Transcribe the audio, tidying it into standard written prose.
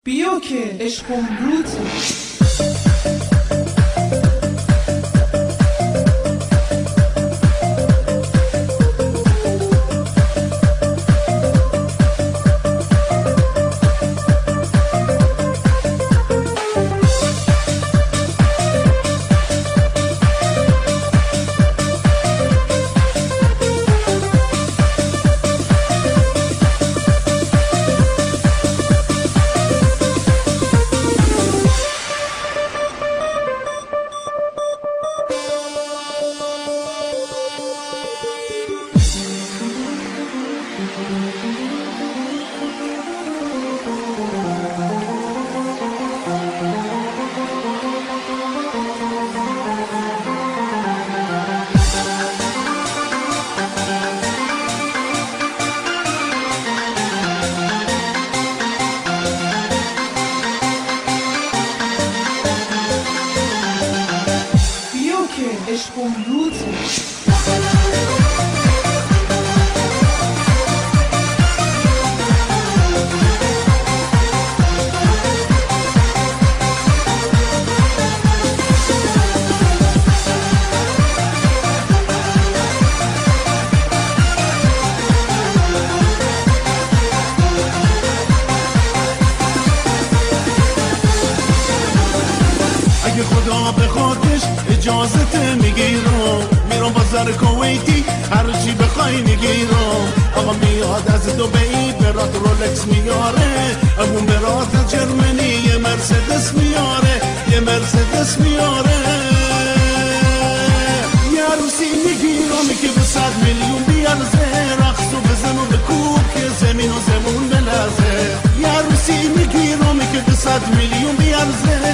بیا که عشقم روته. عشقم روته. اگه خدا به خودش اجازت میگیرم میرم بازار کویتی هر چی بخوای میگیرم. آقا میاد از دبی برات رولکس میاره، اون برات از جرمنی یه مرسدس میاره، یه مرسدس میاره. یه عروسی میگیرم که به 100 میلیون بیارزه، رقص و بزن و بکوب که زمین و زمون بلرزه. یه عروسی میگیرم که به 100 میلیون بیارزه،